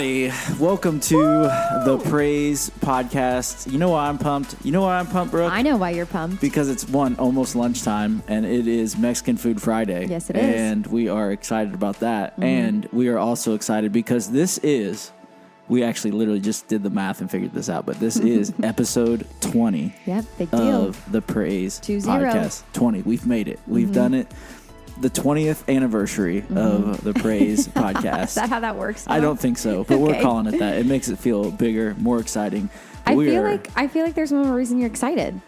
everybody. Welcome to the P.R.A.I.S.E podcast. You know why I'm pumped? Brooke? I know why you're pumped. Because it's almost lunchtime, and it is Mexican Food Friday. Yes, it is. And we are excited about that. Mm-hmm. And we are also excited because we actually literally just did the math and figured this out, but this is episode 20 yep, big deal. of the P.R.A.I.S.E 20. podcast. 20. We've made it. We've done it. The 20th anniversary of the P.R.A.I.S.E podcast. Is that how that works now? I don't think so, but we're calling it that. It makes it feel bigger, more exciting. I feel like there's one more reason you're excited.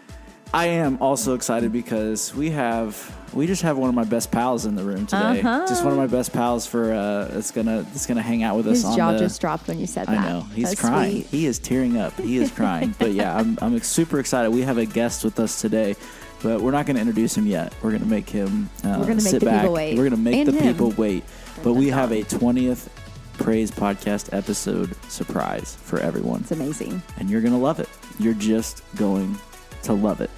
I am also excited because we just have one of my best pals in the room today. Just one of my best pals for it's gonna hang out with us. His jaw just dropped when you said that. I know. He's That's crying. Sweet. He is tearing up. He is crying. But yeah, I'm super excited. We have a guest with us today. But we're not going to introduce him yet. We're going to make him sit back. People wait. We're going to make the people wait. But we have a 20th P.R.A.I.S.E podcast episode surprise for everyone. It's amazing. And you're going to love it. You're just going to love it.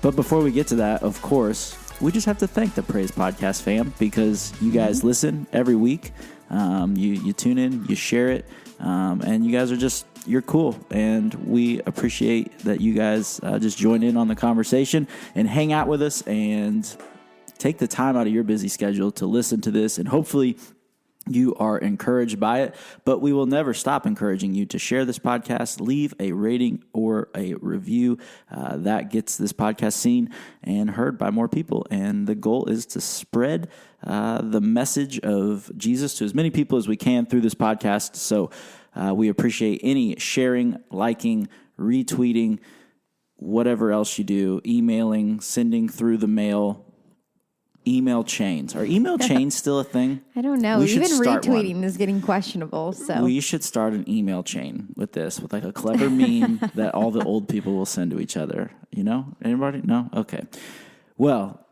But before we get to that, of course, we just have to thank the P.R.A.I.S.E podcast fam because you guys listen every week. You tune in, you share it, and you guys are you're cool, and we appreciate that you guys just join in on the conversation and hang out with us and take the time out of your busy schedule to listen to this, and hopefully you are encouraged by it. But we will never stop encouraging you to share this podcast, leave a rating or a review. That gets this podcast seen and heard by more people, and the goal is to spread the message of Jesus to as many people as we can through this podcast. So we appreciate any sharing, liking, retweeting, whatever else you do, emailing, sending through the mail, email chains. Are email chains still a thing? I don't know. Even retweeting is getting questionable. So we should start an email chain with like a clever meme that all the old people will send to each other. You know? Anybody? No? Okay. Well,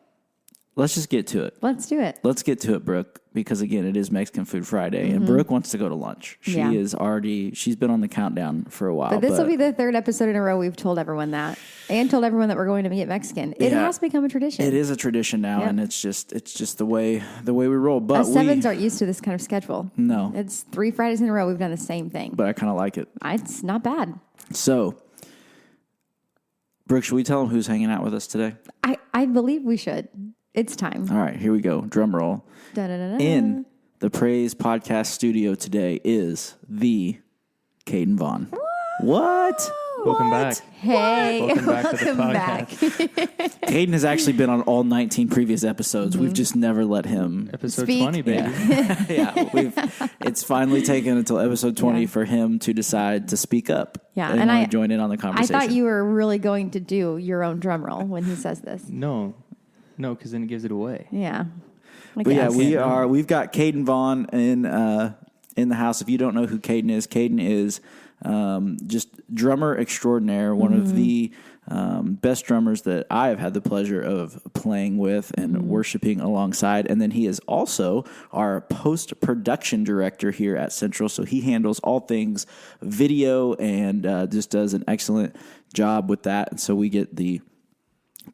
let's just get to it. Let's do it. Let's get to it, Brooke, because again, it is Mexican Food Friday, and Brooke wants to go to lunch. She's been on the countdown for a while. But this will be the third episode in a row we've told everyone that, and told everyone that we're going to get Mexican. It has become a tradition. It is a tradition now, and it's just the way we roll. But us sevens aren't used to this kind of schedule. No, it's 3 Fridays in a row we've done the same thing. But I kind of like it. It's not bad. So, Brooke, should we tell them who's hanging out with us today? I believe we should. It's time. All right, here we go. Drum roll. Da-da-da-da. In the P.R.A.I.S.E podcast studio today is the Caden Vaughn. What? Welcome back. Hey. Welcome back to the podcast. Caden has actually been on all 19 previous episodes. We've just never let him. Episode speak. 20, baby. It's finally taken until episode 20 for him to decide to speak up. Yeah, and I join in on the conversation. I thought you were really going to do your own drum roll when he says this. No, because then it gives it away. Yeah. But yeah, we've got Caden Vaughn in the house. If you don't know who Caden is just drummer extraordinaire, one of the best drummers that I have had the pleasure of playing with and worshiping alongside. And then he is also our post-production director here at Central. So he handles all things video and just does an excellent job with that. And so we get the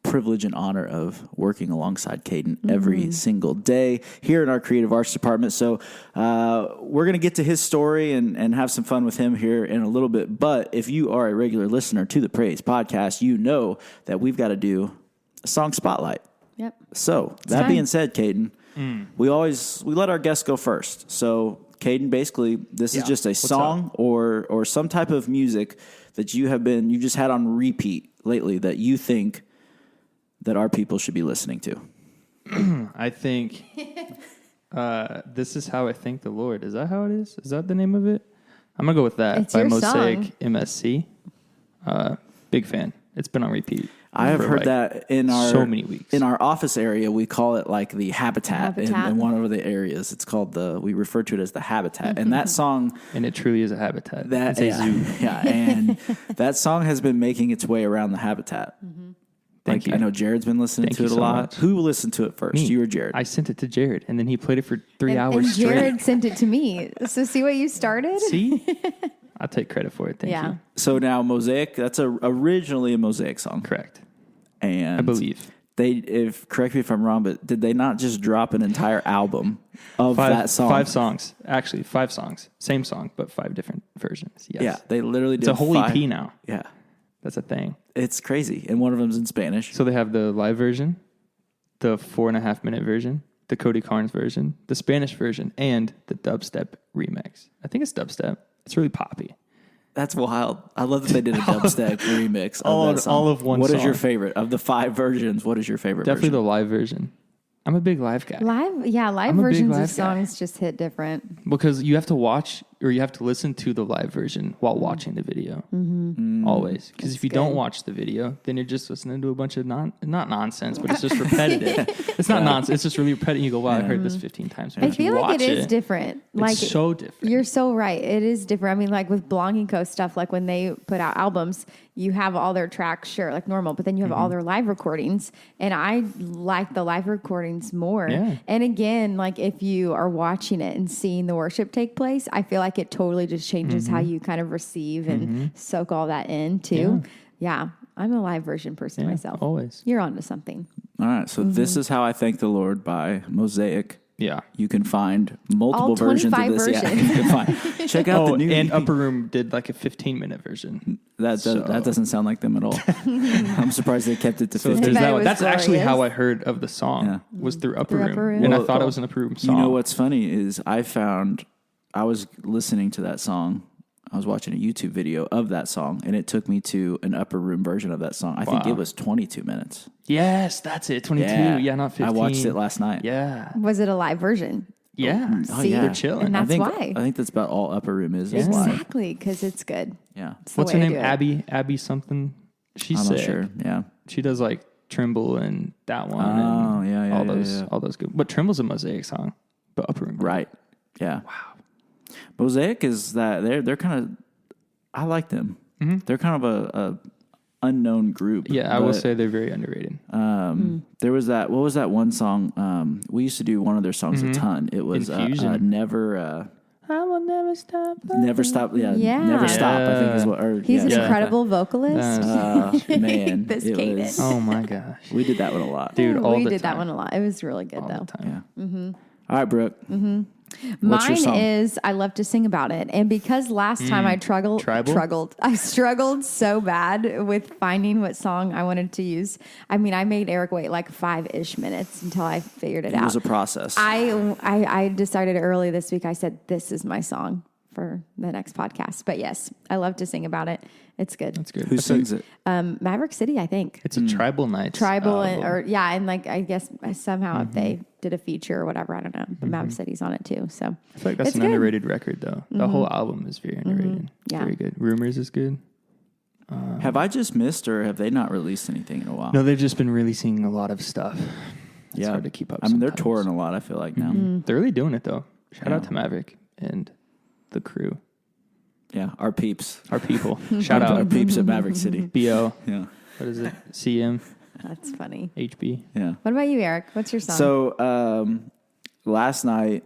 privilege and honor of working alongside Caden every single day here in our creative arts department. So we're going to get to his story and have some fun with him here in a little bit. But if you are a regular listener to the P.R.A.I.S.E podcast, you know that we've got to do a song spotlight. Yep. So that being said, Caden, we let our guests go first. So Caden, basically, this is just a song or some type of music that you just had on repeat lately that you think that our people should be listening to. I think This Is How I Thank the Lord. Is that how it is? Is that the name of it? I'm going to go with that. It's by your Mosaic song. MSC. Big fan. It's been on repeat. I have heard that in our so many weeks. In our office area, we call it like the habitat. In one of the areas. It's called we refer to it as the habitat. And that song, and it truly is a habitat. It's a zoo. Yeah, and that song has been making its way around the habitat. Thank you. I know Jared's been listening to it a lot. Much. Who listened to it first? Me. You or Jared? I sent it to Jared, and then he played it for 3 hours and straight. Jared sent it to me. So see what you started? See? I'll take credit for it. Thank you. So now Mosaic, that's originally a Mosaic song. Correct. And I believe. correct me if I'm wrong, but did they not just drop an entire album of that song? 5 songs. Actually, 5 songs. Same song, but 5 different versions. Yes. Yeah, they literally did. It's a whole 5. EP now. Yeah, That's a thing. it's crazy, and one of them's in Spanish. So they have the live version, the 4.5-minute version, the Cody Carnes version, the Spanish version, and the dubstep remix. I think it's dubstep. It's really poppy. That's wild. I love that they did a dubstep remix of that song. All of one What song. is your favorite of the 5 versions? What is your favorite? Definitely version? the live version. I'm a big live guy. Live I'm a big versions live of songs just hit different. Because you have to watch or you have to listen to the live version while watching the video. Always. Because if you don't watch the video, then you're just listening to a bunch of not nonsense, but it's just repetitive. It's not nonsense. It's just really repetitive. You go, wow, I heard this 15 times. I feel like it is different. Like It's so different. You're so right. It is different. I mean, like with Belonging Co. stuff, like when they put out albums, you have all their tracks, sure, like normal, but then you have all their live recordings. And I like the live recordings more. Yeah. And again, like if you are watching it and seeing the worship take place, I feel like it totally just changes how you kind of receive and soak all that in too. Yeah. I'm a live version person myself. Always. You're onto something. All right, so this is How I Thank the Lord by Mosaic. Yeah. You can find multiple All versions of 25 this. Yeah, versions. you can find. Check out the new and EP. Upper Room did like a 15-minute version. That doesn't sound like them at all. I'm surprised they kept it to So 15. there's bet that it one. was That's actually glorious. how I heard of the song was through Upper Through Room. Upper Room. And I Well, thought it was an Upper Room song. You know what's funny is I was listening to that song. I was watching a YouTube video of that song, and it took me to an Upper Room version of that song. I think it was 22 minutes. Yes, that's it. 22. Yeah, not 15. I watched it last night. Yeah. Was it a live version? Yeah. Oh, See? yeah. They're chilling. And that's why. I think that's about all Upper Room is live. Exactly, because it's good. Yeah. It's the What's her way to name? do it. Abby something. She's I'm sick. not sure. Yeah. She does like Trimble and that one. Oh, and yeah, all yeah, those, yeah. all those good. But Trimble's a Mosaic song, but Upper Room. Right. Yeah. Wow. Mosaic is that they're kind of, I like them. They're kind of a unknown group. Yeah, I will say they're very underrated. There was that. What was that one song? We used to do one of their songs a ton. It was Infusion. never. I will never stop. Never stop. Yeah, Yeah. never stop. I think is what. Or, He's an yeah. incredible vocalist. Man, This it Caden. was- Oh my gosh. we did that one a lot, Dude, all we the did that time. one a lot. It was really good All though. the time. Yeah. All right, Brooke. What's your Mine song? is I love to sing about it, and because last time I Tribal? struggled so bad with finding what song I wanted to use. I mean, I made Eric wait like 5-ish minutes until I figured it It out. was a process. I decided early this week. I said this is my song for the next podcast. But yes, I love to sing about it. It's good. That's good. Who sings it? Maverick City, I think. It's a Tribal Nights. Tribal and, album. and like I guess somehow if they did a feature or whatever, I don't know. But Maverick City's on it too. So I feel like that's it's an good. underrated record, though. The whole album is very underrated. Yeah. Very good. Rumors is good. Have I just missed, or have they not released anything in a while? No, they've just been releasing a lot of stuff. It's Yeah. hard to keep up. I mean, they're sometimes. touring a lot. I feel like now. They're really doing it, though. Shout out Yeah. to Maverick and the crew. Yeah, our peeps. Our people. Shout Our out. peeps at Maverick City. BO. Yeah, What is it? CM. that's funny. HB. yeah. What about you, Eric? What's your song? So last night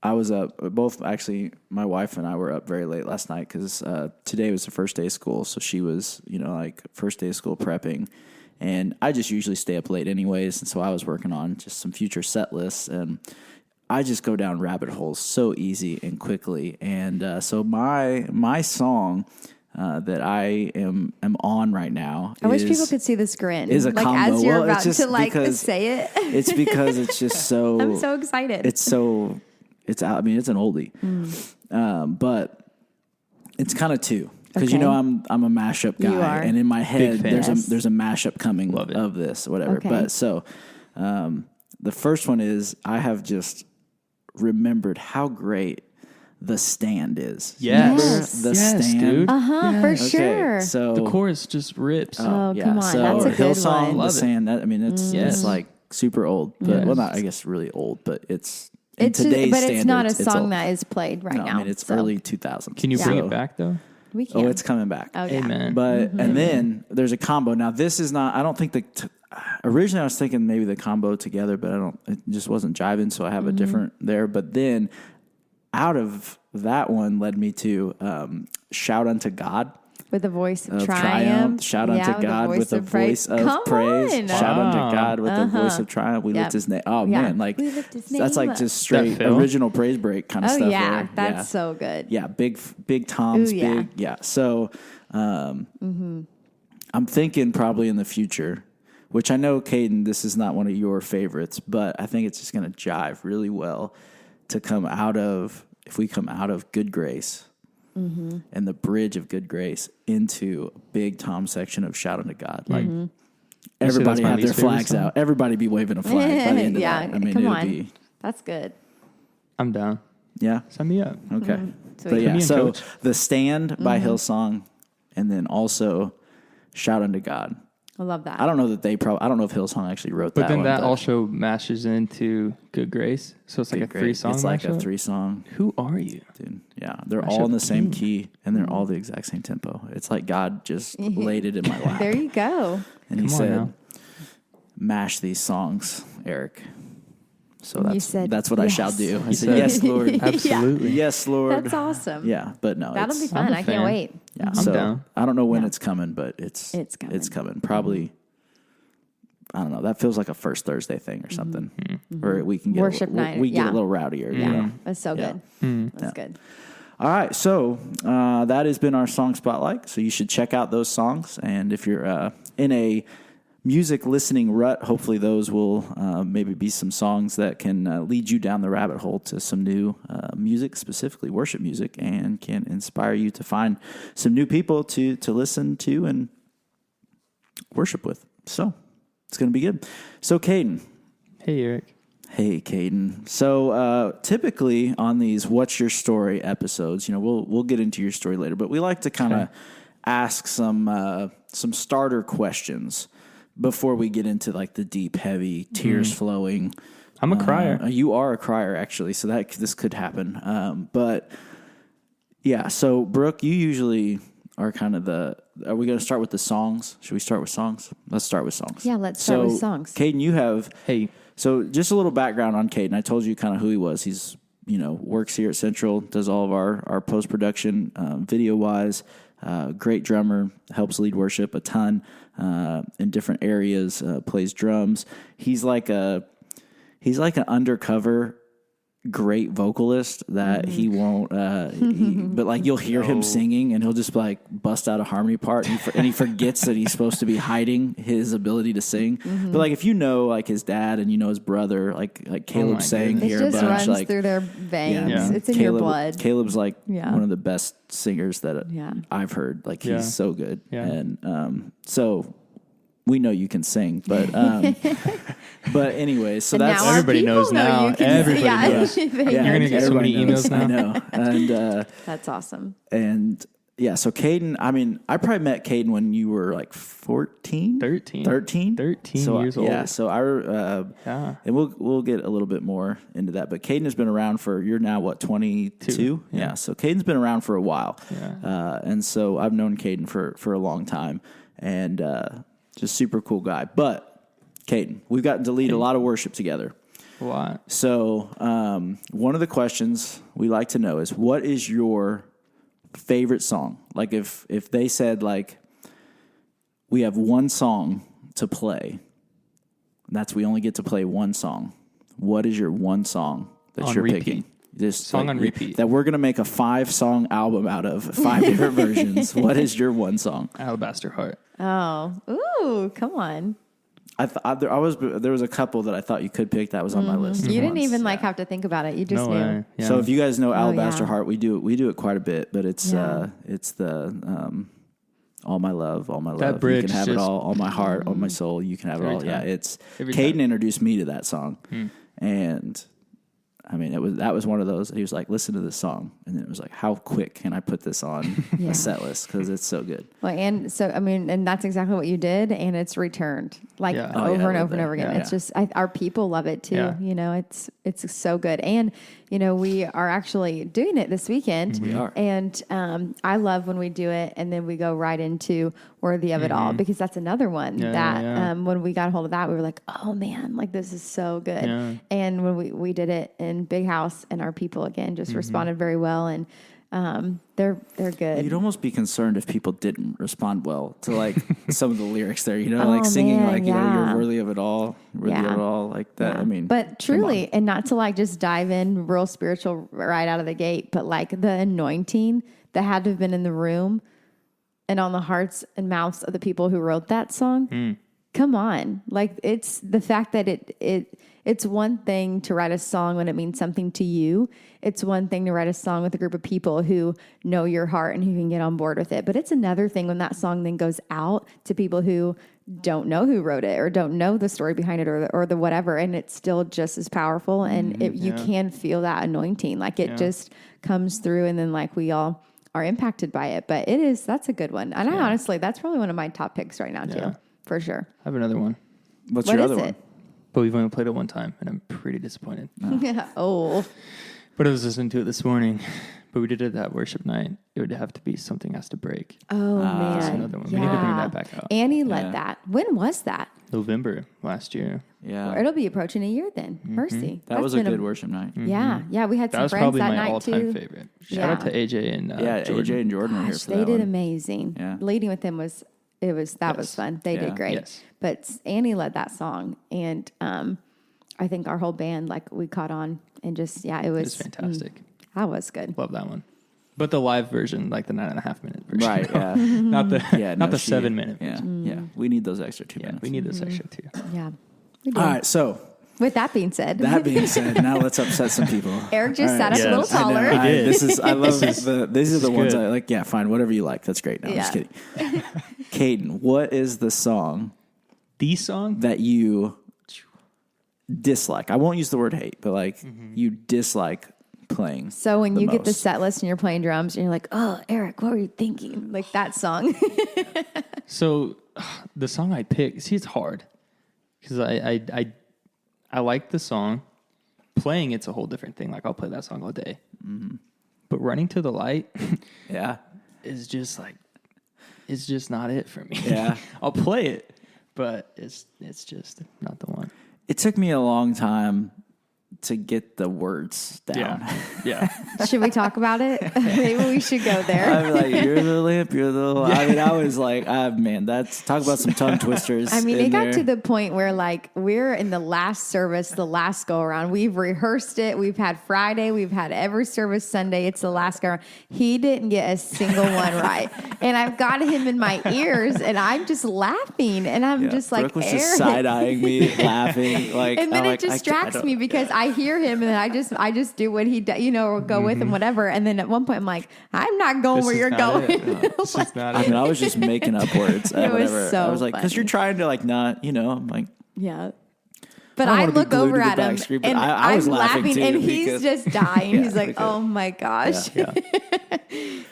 I was up. Both actually, my wife and I were up very late last night because today was the first day of school. So she was, like first day of school prepping, and I just usually stay up late anyways. And so I was working on just some future set lists, and I just go down rabbit holes so easy and quickly. And so my song that I am on right now. I wish people could see this grin. is a like combo. as you're Well, it's about just to like because- say it. It's because it's just so. I'm so excited. It's out. I mean, it's an oldie, but it's kind of two because Okay. I'm a mashup guy, You are. and in my head fan. Yes. there's a mashup coming Love it. of this or whatever. Okay. But so the first one is I have just remembered how great The Stand is. Yes. Remember The Yes, Stand. dude. for Okay, sure. so The chorus just rips. Oh, yeah, come on. so That's a good Hillsong, one. The Love it. Sand. It's Yes. like super old, but Yes. well, not I guess really old, but it's in It's today's but it's not a standards, song old. that is played right No, now. I mean, it's so early 2000s. Can you bring So- it back, though? We can. Oh, it's coming back. Oh, yeah. Amen. But and then there's a combo. Now this is not. I don't think originally I was thinking maybe the combo together, but it just wasn't jiving. So I have a different there. But then out of that one led me to Shout Unto God. With a voice of triumph. Shout unto God with a voice of praise. On. Shout unto God with a voice of triumph. We lift his name. Oh, man. Like, we lift his name that's like up. just straight original praise break kind of stuff. Yeah. That's so good. Yeah. Big toms. Ooh, yeah. Big. Yeah. So I'm thinking probably in the future, which I know, Caden, this is not one of your favorites, but I think it's just going to jive really well to come out of, if we come out of Good Grace. And the bridge of Good Grace into a big tom section of Shout Unto God. Like everybody have their flags out. Everybody be waving a flag by the end of that. I mean, come on. That's good. I'm down. Yeah. Sign me up. Okay. Sweet. But yeah, so Coach. The Stand by Hillsong, and then also Shout Unto God. I love that. I don't know that I don't know if Hillsong actually wrote But that then one. that also mashes into Good Grace. So it's like a 3-song It's like a mashup? 3-song. Who are you? Dude, yeah, they're all in the same key, and they're all the exact same tempo. It's like God just laid it in my lap. There you go. And he Come on said, now. mash these songs, Eric. So You said, that's what I yes. shall do. I He said, said- yes, Lord. Absolutely. Yes, Lord. That's awesome. Yeah, but no. That'll be it's- fun. I'm a I can't fan. wait. Yeah, I'm so down. I don't know when Yeah. it's coming, but it's coming. It's coming. Probably, I don't know. That feels like a first Thursday thing or something. Where we can get Worship a little, night, we get yeah. a little rowdier. Yeah. You know? That's so Yeah. good. That's good. All right, so that has been our song spotlight. So you should check out those songs, and if you're in a music listening rut, hopefully those will maybe be some songs that can lead you down the rabbit hole to some new music, specifically worship music, and can inspire you to find some new people to listen to and worship with. So it's going to be good. So Caden. Hey, Eric. Hey, Caden. So typically on these "What's Your Story" episodes, you know, we'll get into your story later, but we like to kind of ask some starter questions before we get into like the deep, heavy, tears flowing. I'm a crier. You are a crier, actually, so this could happen. But yeah, so Brooke, you usually are kind of are we going to start with the songs? Should we start with songs? Let's start with songs. Yeah, let's start with songs. Caden, you have. Hey. So just a little background on Caden. I told you kind of who he was. He's, works here at Central, does all of our post-production, video-wise, great drummer, helps lead worship a ton in different areas, plays drums. He's like an undercover great vocalist that he won't, but like you'll hear him singing and he'll just like bust out a harmony part and he forgets that he's supposed to be hiding his ability to sing. But like if you know like his dad and you know his brother, like Caleb sang It here just a bunch, runs like through their veins. Yeah. It's in your blood. Caleb's like Yeah. one of the best singers that I've heard. Like he's so good. Yeah. And so we know you can sing, but but anyways, so And that's now our Everybody people knows know now. you can Everybody knows. They You're know. gonna get so many everybody knows. emails now. I know. And That's awesome. and yeah, so Caden, I mean, I probably met Caden when you were like 14? 13. 13? 13 so, years old. Yeah, so Yeah. and we'll get a little bit more into that, but Caden has been around you're now what, 22? Two. Yeah, so Caden's been around for a while. Yeah. And so I've known Caden for a long time, and just super cool guy. But Caden, we've gotten to lead a lot of worship together. A lot. So one of the questions we like to know is, what is your favorite song? Like if they said like, we have one song to play, we only get to play one song. What is your one song that On you're repeat. picking? This Song on repeat. that we're going to make a 5-song album out of, 5 different versions. What is your one song? Alabaster Heart. Oh, ooh, come on. There was a couple that I thought you could pick that was on my list. You didn't once. even Yeah. have to think about it. You just No knew. way. Yeah. So if you guys know Alabaster yeah. Heart, we do it quite a bit, but it's Yeah. it's the all my love, you bridge can have it just- all my heart, all my soul, you can have it Every all. Yeah, time. it's Every Caden time. introduced me to that song, and I mean that was one of those. He was like, "Listen to this song," and then it was like, "How quick can I put this on Yeah. a set list because it's so good." Well, and so, I mean, and that's exactly what you did, and it's returned like Yeah. Oh, yeah, over I and love over and that. over again. Yeah. It's just, our people love it too. Yeah. You know, it's so good. And, we are actually doing it this weekend. We are. And I love when we do it, and then we go right into Worthy of It All, because that's another one Yeah, that yeah. when we got a hold of that, we were like, oh man, like this is so good. Yeah. And when we did it in Big House, and our people again just responded very well. And They're good. You'd almost be concerned if people didn't respond well to like some of the lyrics there, like singing man, like, you're worthy of it all, worthy of it all, like that. Yeah. I mean, but truly, and not to like just dive in real spiritual right out of the gate, but like the anointing that had to have been in the room and on the hearts and mouths of the people who wrote that song. Come on. Like it's the fact that it's one thing to write a song when it means something to you. It's one thing to write a song with a group of people who know your heart and who can get on board with it. But it's another thing when that song then goes out to people who don't know who wrote it or don't know the story behind it or the whatever. And it's still just as powerful. And you can feel that anointing. Like it just comes through and then like we all are impacted by it. But that's a good one. And I honestly, that's probably one of my top picks right now too, for sure. I have another one. What's your other one? But we've only played it one time, and I'm pretty disappointed. Oh. But I was listening to it this morning, but we did it that worship night. It would have to be Something Has to Break. Oh, man. That's another one. We need to bring that back out. Annie led that. When was that? November last year. Yeah. It'll be approaching a year then. Mercy. That was a good worship night. Yeah. Yeah. We had some That was friends probably that my night all-time too. favorite. Shout out to AJ and Jordan. AJ and Jordan were here Gosh, for they that did one. amazing. Yeah. Leading with them was fun. They did great. Yes. But Annie led that song, and I think our whole band we caught on and just it was fantastic. That was good. Love that one. But the live version, like the 9.5 minute version, Right? Yeah. not the 7 minute. Yeah. Yeah. We need those extra 2 minutes. We need this extra too. Yeah. We did. All right. So With that being said, now let's upset some people. Eric just sat up a little I know. taller. I love these are the ones good. I like. Yeah, fine, whatever you like. That's great. No, I'm just kidding. Caden, what is the song The song? that you dislike? I won't use the word hate, but like you dislike playing. So when you get the most. set list and you're playing drums and you're like, oh, Eric, what were you thinking? Like that song. So the song I picked, see, it's hard because I like the song. Playing it's a whole different thing. Like I'll play that song all day. But Running to the Light is just like, it's just not it for me. Yeah. I'll play it, but it's just not the one. It took me a long time to get the words down. Yeah. Should we talk about it? Maybe we should go there. I'm like, you're the lamp, you're the light. I mean, I was like, man, that's talk about some tongue twisters. I mean, it got to the point where like we're in the last service, the last go around. We've rehearsed it. We've had Friday. We've had every service Sunday. It's the last go around. He didn't get a single one right. And I've got him in my ears and I'm just laughing. And I'm just like, Brooke was Eric. just side-eyeing me, laughing. Like, And then I'm it like, distracts me because I hear him and then I just do what he does, or go with him, whatever. And then at one point I'm like, I'm not going where you're going. This is not I it. mean, I was just making up words. It was whatever. so I was like, because you're trying to like not, I'm like, Yeah. But I I don't wanna be look glued over to the at him back screen, but and I was I'm laughing too and he's because- just dying. Yeah, He's like, because- oh my gosh. Yeah.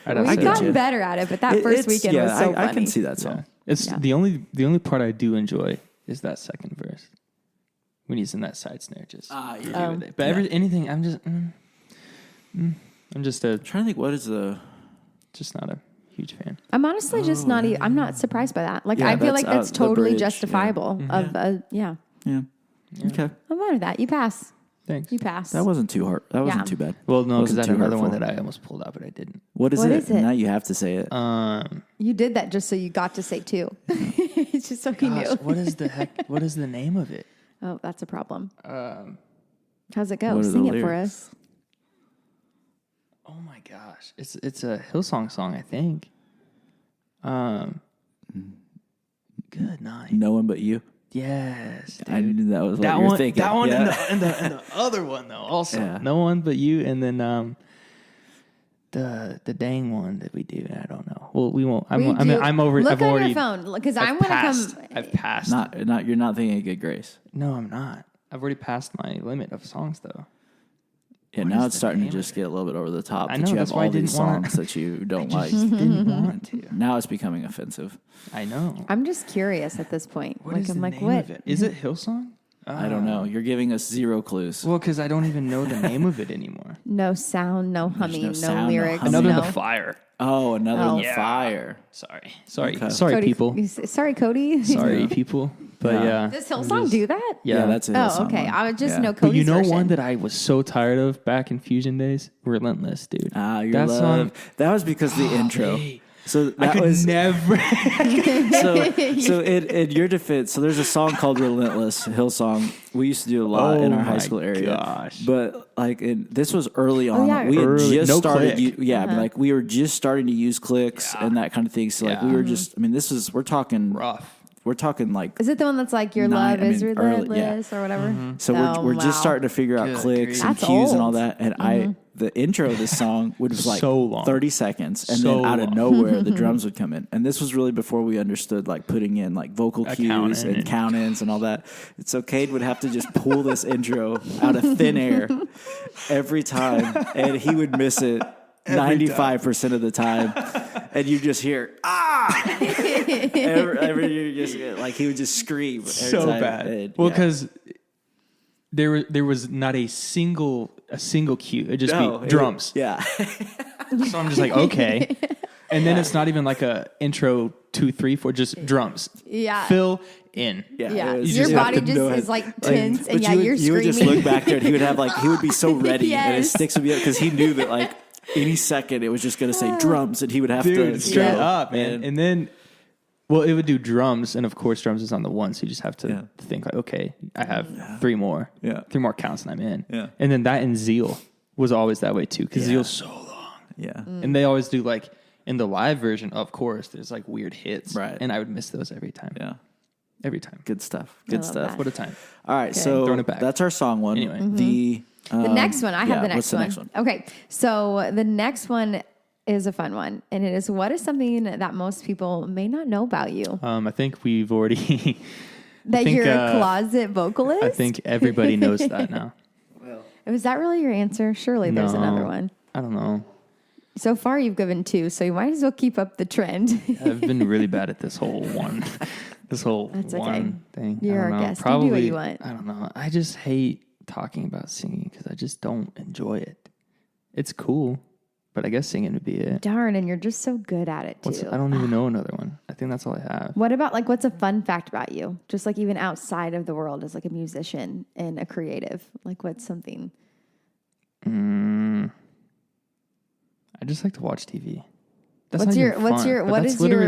We've gotten better at it, but that first weekend was so funny. I can see that song. It's the only part I do enjoy is that second verse when he's in that side snare. Just with it. But anything, I'm just I'm just trying to think, what is just not a huge fan. I'm honestly just not. I'm not surprised by that. Like Yeah, I feel like that's that's the totally bridge, justifiable. Yeah. Okay. I'm fine with that. You pass. Thanks. You pass. That wasn't too hard. That wasn't too bad. Well, no, because Wasn't I had too another one hurtful. that I almost pulled out, but I didn't. What is What it? is it? Now you have to say it. You did that just so you got to say two. It's just so he knew. What is the heck? What is the name of it? Oh, that's a problem. How's it go? What are the Sing it for lyrics? us. Oh my gosh, it's a Hillsong song, I think. Good night. No one but you. Yes, dude. I knew that was what that you were one. thinking. That one, Yeah. and the other one though. Also, Yeah. No One But You, and then the dang one that we do. I don't know. Well, we won't. I'm over. Look I've on already. your phone because I I've want to passed. come. I've passed. Not. You're not thinking of Good Grace. No, I'm not. I've already passed my limit of songs though. Yeah, What now is it's the starting to name just get a little bit over the top. I that know, you that's have why I all these didn't wanna- songs that you don't like. Just didn't want to. Now it's becoming offensive. I know. I'm just curious at this point. What is I'm the like, name what? of it? Is it Hillsong? I don't know. You're giving us zero clues. Well, because I don't even know the name of it anymore. No sound, no humming, no, sound, no lyrics. humming. Another no. in the Fire. Oh, another in the Yeah. fire. Sorry, Okay. sorry, Cody, people. Sorry, Cody. Sorry, people. But yeah. Does Hillsong do that? Yeah, that's a Hillsong okay. one. I would just Yeah. know But Cody's you know version. one that I was so tired of back in Fusion days? Relentless, dude. Your that love. Song, That was because of the intro. hey. So I that could was never. so in your defense. So there's a song called "Relentless" Hillsong. We used to do a lot in our high school area. Gosh. But like this was early on. yeah. We had just No started. click. Like we were just starting to use clicks and that kind of thing. So like we were just. I mean, we're talking Rough. We're talking like. Is it the one that's like your love is relentless or whatever? So we're just starting to figure out Good clicks grief. and That's cues and all old. that. And the intro of this song was like So long. 30 seconds. And So then out of long. nowhere, the drums would come in. And this was really before we understood like putting in like vocal cues and count-ins and all that. And so Cade would have to just pull this intro out of thin air every time. And he would miss it 95% of the time. And you just hear, every year, just like he would just scream. So time. bad. And, well, because there was not a single cue. It'd just be drums. Yeah. So I'm just like, okay. And then it's not even like a intro 2, 3, 4, just drums. Yeah. Fill in. Yeah. You Your just have body to just know is it. like tense, and But you're you would just screaming. look back there, and he would be so ready, and his Yes. sticks would be up because he knew that like any second it was just going to say drums, and he would have Dude, to straight go. up, man. And then, well, it would do drums, and of course, drums is on the one, so you just have to think like, okay, I have 3 more. Yeah. 3 more counts, and I'm in. Yeah. And then that and Zeal was always that way too, because Zeal's so long. Yeah. And they always do like in the live version, of course, there's like weird hits. Right. And I would miss those every time. Yeah. Every time. Good stuff. I Good love stuff. that. What a time. All right, Okay. so Throwing it back. that's our song one. Anyway. The next one, I have the next what's the one. next one? Okay, so the next one is a fun one, and it is, what is something that most people may not know about you? I think we've already. That think, you're a closet vocalist? I think everybody knows that now. Was that really your answer? Surely there's No. another one. I don't know. So far, you've given 2, so you might as well keep up the trend. I've been really bad at this whole one. That's okay. One thing. You're I don't our know. guest. You do Probably, what you want. I don't know. I just hate talking about singing because I just don't enjoy it. It's cool, but I guess singing would be it. Darn, and you're just so good at it, too. I don't even know another one. I think that's all I have. What about, like, what's a fun fact about you? Just, like, even outside of the world as, like, a musician and a creative. Like, what's something? I just like to watch TV. What is your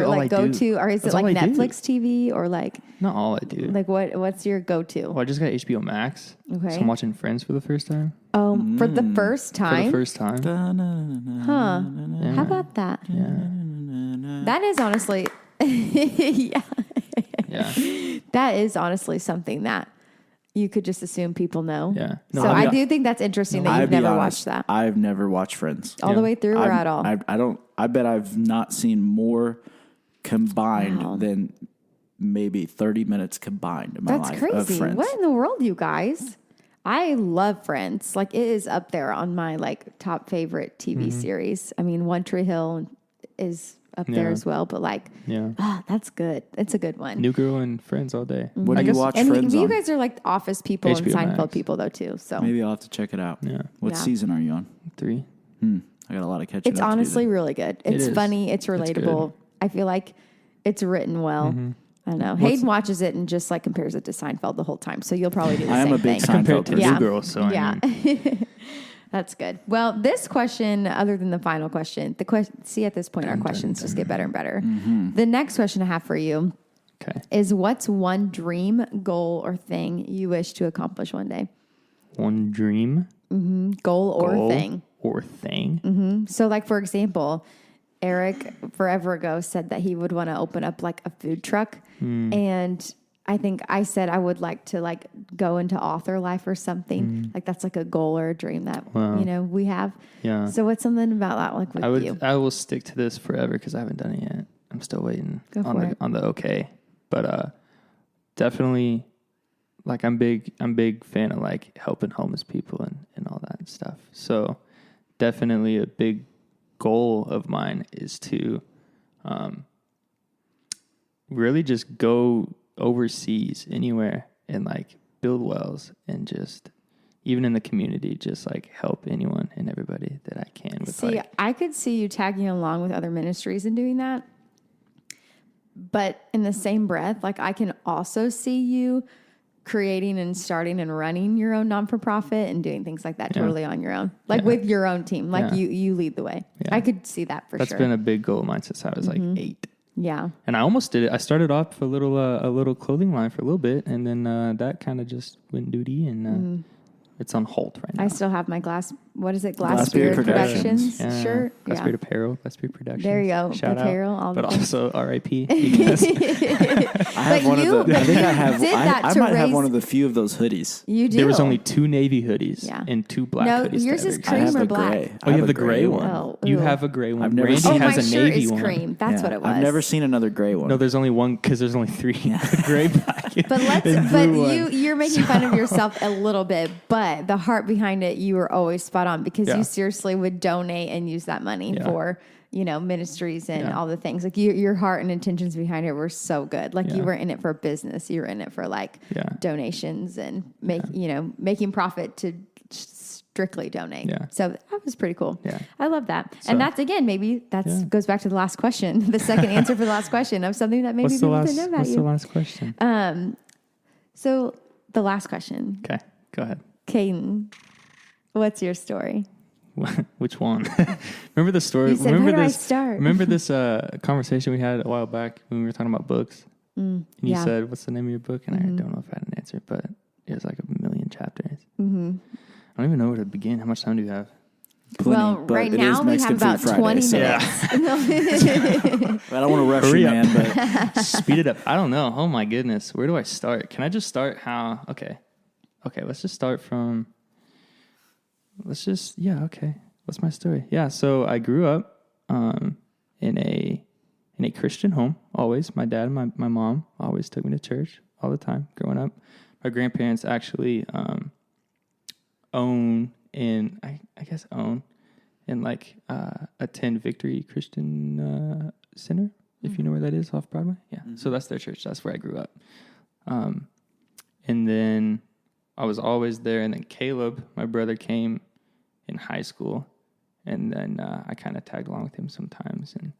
like go to, or is it like Netflix TV or like not all I do? Like what's your go to? Well, I just got HBO Max. Okay. So I'm watching Friends for the first time. For the first time. For the first time. Huh. Yeah. How about that? Yeah. That is honestly yeah. Yeah. That is honestly something that you could just assume people know. Yeah. No, so I do think that's interesting that you've never watched that. I've never watched Friends. All the way through or at all? I don't. I bet I've not seen more combined than maybe 30 minutes combined in my life. That's crazy. Of Friends. What in the world, you guys? I love Friends. Like, it is up there on my like top favorite TV series. I mean, One Tree Hill is up there as well, but like, that's good. It's a good one. New Girl and Friends all day. What do you watch and Friends you on? guys are like Office people and HBO Seinfeld Max. people though too. So Maybe I'll have to check it out. Yeah. What Yeah. season are you on? 3. I got a lot of catching it's up to do honestly there. really good. It's is. funny. It's relatable. I feel like it's written well. I don't know. Hayden watches it and just like compares it to Seinfeld the whole time. So you'll probably do the I am same a big thing. Seinfeld Compared to person. New Girl, so Yeah. I mean, That's good. Well, this question, other than the final question, see at this point our questions just get better and better. The next question I have for you okay. is, what's one dream, goal, or thing you wish to accomplish one day? One dream. Goal or thing. Or thing. So, like, for example, Eric forever ago said that he would want to open up like a food truck. And I think I said I would like to like go into author life or something. Like that's like a goal or a dream that, you know, we have. Yeah. So what's something about that like with you? I will stick to this forever because I haven't done it yet. I'm still waiting on the okay. But definitely, like I'm big fan of like helping homeless people and all that stuff. So definitely a big goal of mine is to really just go overseas anywhere and like build wells and just even in the community, just like help anyone and everybody that I can with. See, I could see you tagging along with other ministries and doing that. But in the same breath, like I can also see you creating and starting and running your own non-for-profit and doing things like that totally on your own, like with your own team, like you lead the way. I could see that for sure. That's been a big goal of mine since I was like 8. Yeah. And I almost did it. I started off a little clothing line for a little bit, and then that kind of just went duty, and it's on hold right now. I still have my Glass Beard Productions Yeah. shirt. Glass Beard Apparel, Glass Beard Productions. There you go. Shout Apparel, out. all But the things. also R.I.P. because I have one of the. I think I have. did that I to might have raise- one of the few of those hoodies. You do. there was only 2 navy hoodies Yeah. and 2 black No, hoodies. yours to is ever cream I have or the black? gray. Oh, you have the gray one. Oh, You ew. have a gray one. I've never Randy seen- Oh, has my a shirt navy is one. cream. That's what it was. I've never seen another gray one. No, there's only one because there's only 3. Gray, black, But and blue one. you're making fun of yourself a little bit, but the heart behind it, you were always spot on because you seriously would donate and use that money for, ministries and all the things. Like your heart and intentions behind it were so good. Like you weren't in it for business. You were in it for like donations and making profit to strictly donate. Yeah. So that was pretty cool. Yeah. I love that. So- and that's again, goes back to the last question, the second answer for the last question of something that maybe people didn't know about What's you. the last question? So the last question, Okay, go ahead. Caden, what's your story? Which one? Remember the story? You said, remember where do I this? start? Remember this conversation we had a while back when we were talking about books? And you said, "What's the name of your book?" And I don't know if I had an answer, but it was like 1,000,000 chapters. I don't even know where to begin. How much time do you have? Plenty, but right it now is we Mexican have about Food Friday, 20 so- minutes. I don't want to rush Hurry you, up. man. But Speed it up. I don't know. Oh my goodness. Where do I start? Can I just start how? Okay. Let's just start from. Okay. What's my story? Yeah. So I grew up in a Christian home. Always, my dad and my mom always took me to church all the time growing up. My grandparents actually own and like attend Victory Christian Center, if you know where that is, off Broadway. Yeah. So that's their church. That's where I grew up. And then I was always there. And then Caleb, my brother, came in high school. And then I kind of tagged along with him sometimes. And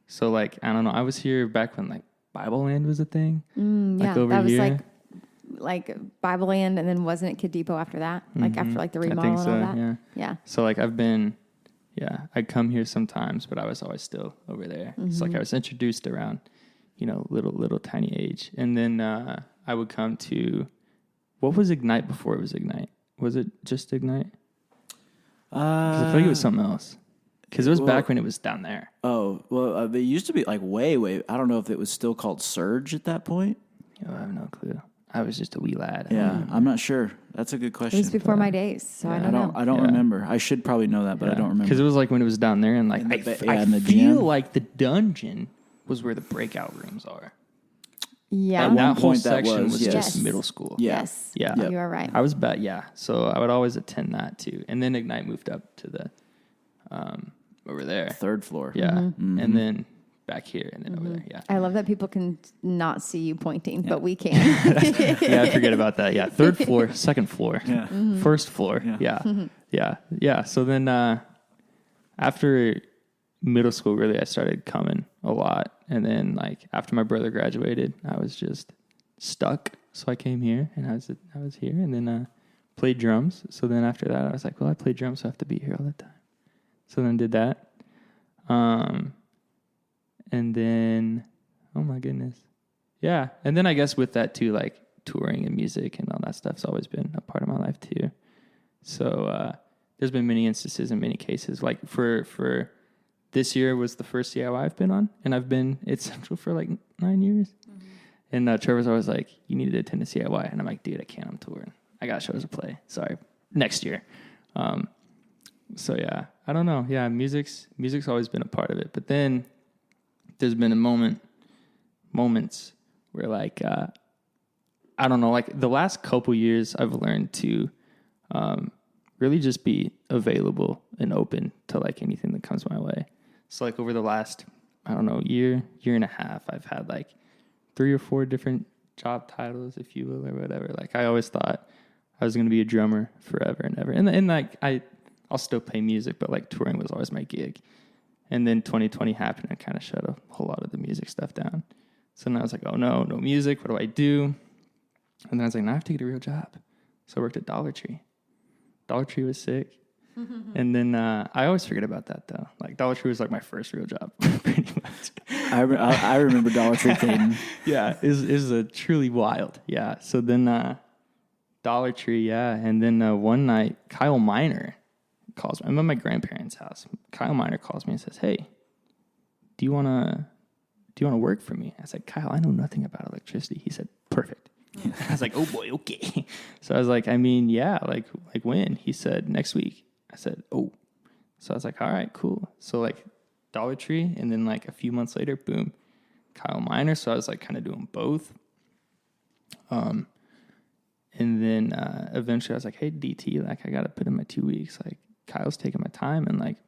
so, like, I don't know. I was here back when, like, Bible Land was a thing. Yeah, over that was here. like Bible Land, and then wasn't it Kid Depot after that? Like after like the remodel I think so, and all that? yeah. So, like, I'd come here sometimes, but I was always still over there. So, like, I was introduced around, little tiny age. And then I would come to, what was Ignite before it was Ignite? Was it just Ignite? Because I feel like it was something else. Because it was back when it was down there. Oh, well, they used to be like way. I don't know if it was still called Surge at that point. I have no clue. I was just a wee lad. Yeah, I'm not sure. That's a good It question. was before my days, so I don't know. I don't remember. I should probably know that, but I don't remember. Because it was like when it was down there, and like I in the feel gym. like the dungeon was where the breakout rooms are. Yeah. And one that whole point that section was was, just yes. middle school. Yeah. Yes. Yeah. You are right. I was so I would always attend that too. And then Ignite moved up to the over there. 3rd floor. Yeah. And then back here and then over there. Yeah. I love that people can not see you pointing, but we can. Yeah, I forget about that. Yeah. 3rd floor, 2nd floor, Yeah. 1st floor. Yeah. So then after middle school, really, I started coming a lot. And then like after my brother graduated, I was just stuck. So I came here and I was here and then played drums. So then after that, I was like, well, I play drums, so I have to be here all the time. So then did that. And then, oh my goodness. Yeah. And then I guess with that too, like touring and music and all that stuff's always been a part of my life too. So there's been many instances and many cases. Like for this year was the first CIY I've been on, and I've been at Central for like 9 years. And Trevor's always like, you need to attend a CIY. And I'm like, dude, I can't. I'm touring. I got shows to play. Sorry. Next year. So yeah, I don't know. Yeah, music's always been a part of it. But then there's been moments where like, I don't know, like the last couple years I've learned to really just be available and open to like anything that comes my way. So like over the last, I don't know, year and a half, I've had like 3 or 4 different job titles, if you will, or whatever. Like I always thought I was going to be a drummer forever and ever. And like I'll still play music, but like touring was always my gig. And then 2020 happened and kind of shut a whole lot of the music stuff down. So then I was like, oh no music. What do I do? And then I was like, now I have to get a real job. So I worked at Dollar Tree. Dollar Tree was sick. And then I always forget about that though. Like Dollar Tree was like my first real job, pretty much. I remember Dollar Tree, Caden. Yeah, it was a truly wild. Yeah. So then Dollar Tree, yeah. And then one night, Kyle Miner calls me. I'm at my grandparents' house. Kyle Miner calls me and says, hey, do you want to work for me? I said, Kyle, I know nothing about electricity. He said, perfect. I was like, oh boy, okay. So I was like, I mean, yeah, like when? He said, next week. I said, oh. So I was like, all right, cool. So like Dollar Tree, and then like a few months later, boom, Kyle Miner. So I was like kind of doing both. And then eventually I was like, hey, DT, like I got to put in my 2 weeks. Like Kyle's taking my time and like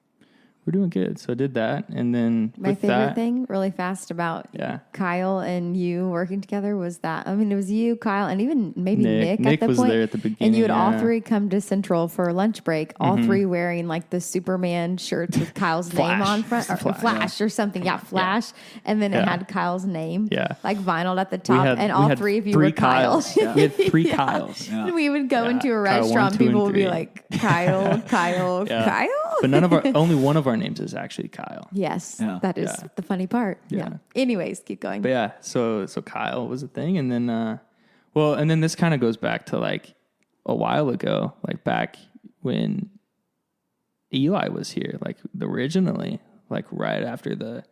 we're doing good. So I did that. And then my favorite thing really fast about Kyle and you working together was that, I mean, it was you, Kyle, and even maybe Nick at the was point. There at the beginning. And you would all three come to Central for lunch break, all three wearing like the Superman shirts with Kyle's name on front, or Flash or something. Yeah, Flash. And then it had Kyle's name, like vinyl at the top. And all three of you were Kyle. We had 3 Kyles. Yeah. We would go into a restaurant, people would be like, Kyle. But only one of our names is actually Kyle. Yes, that is the funny part. Yeah. Anyways, keep going. But yeah, so Kyle was a thing, and then and then this kind of goes back to like a while ago, like back when Eli was here, like originally, like right after we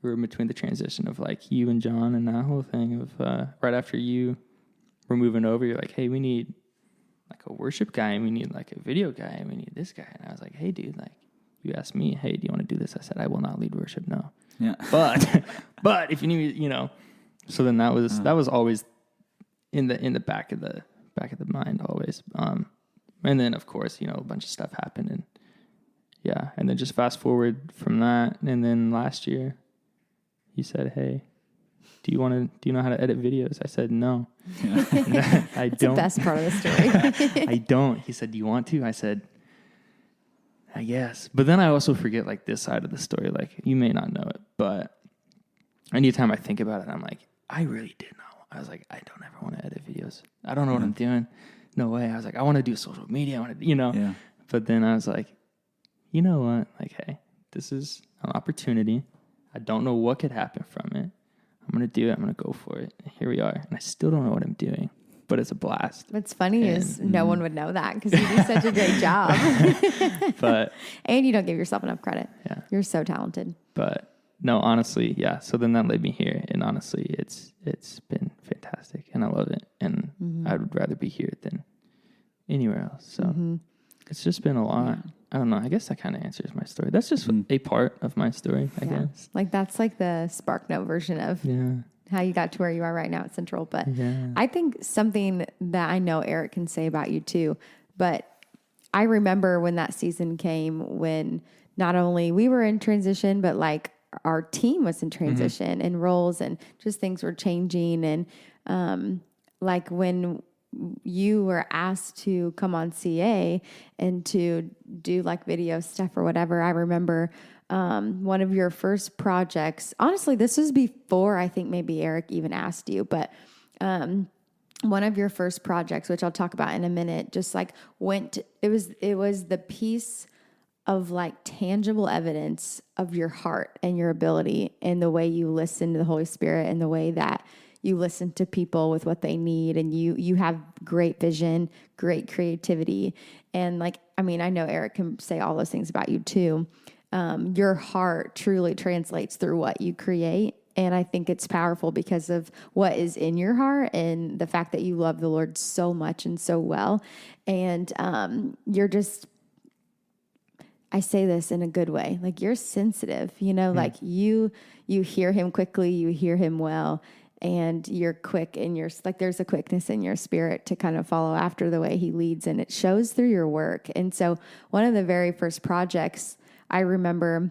were in between the transition of like you and John and that whole thing of right after you were moving over, you're like, hey, we need like a worship guy, and we need like a video guy, and we need this guy. And I was like, hey, dude, like you asked me, hey, do you want to do this? I said, I will not lead worship, no. Yeah. But if you need, so then that was always in the back of the mind always. And then of course, a bunch of stuff happened, and and then just fast forward from that, and then last year, he said, hey, do you know how to edit videos? I said, no. Yeah. I don't. The best part of the story. I don't. He said, do you want to? I said, I guess. But then I also forget like this side of the story. Like you may not know it, but anytime I think about it, I'm like, I really did not. I was like, I don't ever want to edit videos. I don't know what I'm doing. No way. I was like, I want to do social media. I want to, Yeah. But then I was like, you know what? Like, hey, this is an opportunity. I don't know what could happen from it. I'm going to do it. I'm going to go for it. And here we are. And I still don't know what I'm doing, but it's a blast. What's funny is no one would know that because you do such a great job. And you don't give yourself enough credit. Yeah. You're so talented. But no, honestly, yeah. So then that led me here. And honestly, it's been fantastic. And I love it. And I would rather be here than anywhere else. So it's just been a lot. Yeah. I don't know. I guess that kind of answers my story. That's just a part of my story, I guess. Like that's like the SparkNote version of how you got to where you are right now at Central. But I think something that I know Eric can say about you too, but I remember when that season came when not only we were in transition, but like our team was in transition and roles and just things were changing. And like when you were asked to come on CA and to do like video stuff or whatever. I remember one of your first projects. Honestly, this was before I think maybe Eric even asked you, but one of your first projects, which I'll talk about in a minute, just like it was the piece of like tangible evidence of your heart and your ability and the way you listen to the Holy Spirit and the way that you listen to people with what they need, and you have great vision, great creativity. And like, I mean, I know Eric can say all those things about you too. Your heart truly translates through what you create. And I think it's powerful because of what is in your heart and the fact that you love the Lord so much and so well. And you're just, I say this in a good way, like you're sensitive, like you hear him quickly, you hear him well. And you're quick and there's a quickness in your spirit to kind of follow after the way he leads, and it shows through your work. And so one of the very first projects I remember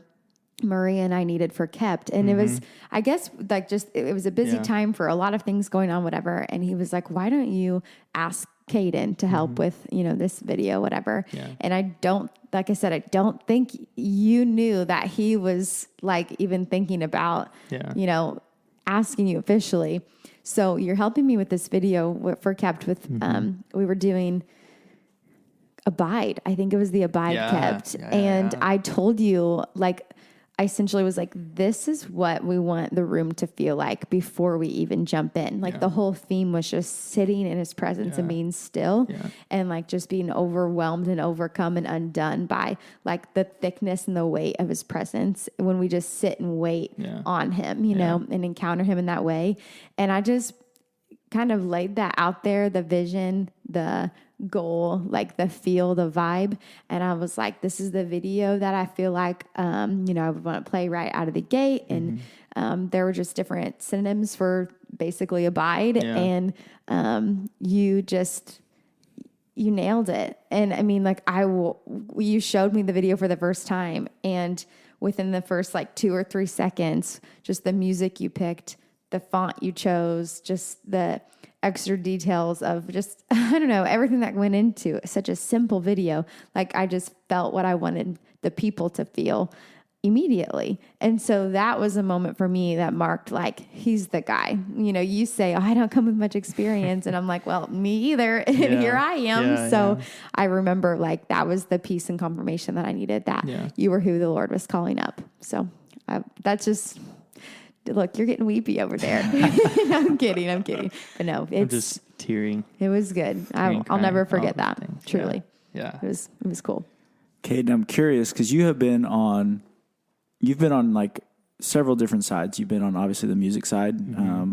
Maria and I needed for Kept. And it was, I guess, like it was a busy time for a lot of things going on, whatever. And he was like, why don't you ask Caden to help with, this video, whatever. Yeah. And I don't think you knew that he was like even thinking about, asking you officially. So you're helping me with this video for Kept with, we were doing Abide. I think it was the Abide Kept. And I told you, like, I essentially was like, this is what we want the room to feel like before we even jump in. Like the whole theme was just sitting in his presence and being still and like just being overwhelmed and overcome and undone by like the thickness and the weight of his presence when we just sit and wait on him, you know, and encounter him in that way. And I just kind of laid that out there, the vision, the goal, like the feel, the vibe. And I was like, this is the video that I feel like, you know, I would want to play right out of the gate. And there were just different synonyms for basically abide. And you nailed it. And I mean, like you showed me the video for the first time, and within the first like 2 or 3 seconds, just the music you picked, the font you chose, just the extra details of just, I don't know, everything that went into such a simple video. Like I just felt what I wanted the people to feel immediately. And so that was a moment for me that marked like, he's the guy. You know, you say, oh, I don't come with much experience. And I'm like, well, me either. And here I am. I remember like that was the peace and confirmation that I needed, that you were who the Lord was calling up. So that's just... Look, you're getting weepy over there. I'm kidding. But no, I'm just tearing. It was good. I'll never forget that. Truly. Yeah. It was cool. Caden, I'm curious because you've been on like several different sides. You've been on obviously the music side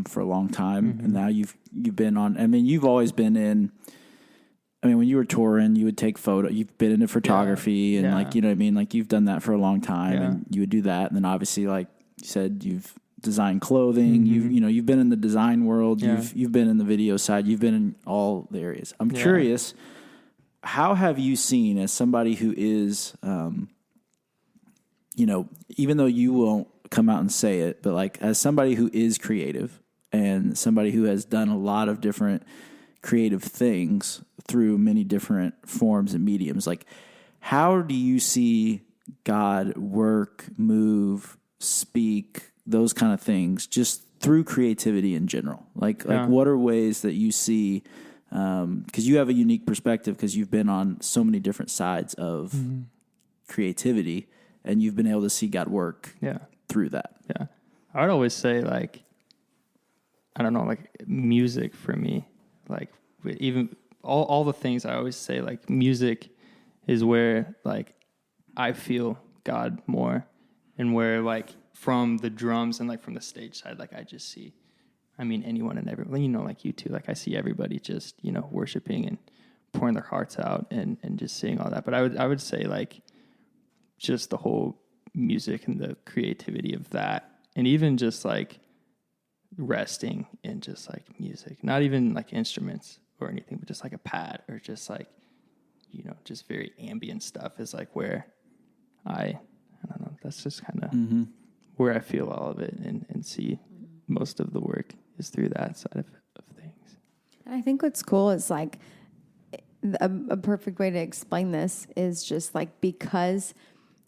for a long time, and now you've been on. I mean, you've always been in. I mean, when you were touring, you would take photo. You've been into photography and like, you know what I mean. Like you've done that for a long time, and you would do that, and then obviously, like you said, you've designed clothing. You've been in the design world. You've been in the video side. You've been in all the areas. I'm curious, how have you seen, as somebody who is, you know, even though you won't come out and say it, but like as somebody who is creative and somebody who has done a lot of different creative things through many different forms and mediums, like how do you see God work, move, speak, those kind of things, just through creativity in general? Like what are ways that you see, because you have a unique perspective because you've been on so many different sides of creativity, and you've been able to see God work through that. Yeah. I would always say, like, I don't know, like music for me, like even all the things I always say, like music is where like I feel God more, and where like from the drums and like from the stage side, like I just see, I mean, anyone and everyone, you know, like you too, like I see everybody just, you know, worshiping and pouring their hearts out and just seeing all that. But I would say like just the whole music and the creativity of that, and even just like resting in just like music, not even like instruments or anything, but just like a pad or just like, you know, just very ambient stuff is like where I don't know, that's just kind of where I feel all of it and see most of the work is through that side of things. And I think what's cool is like a perfect way to explain this is just like, because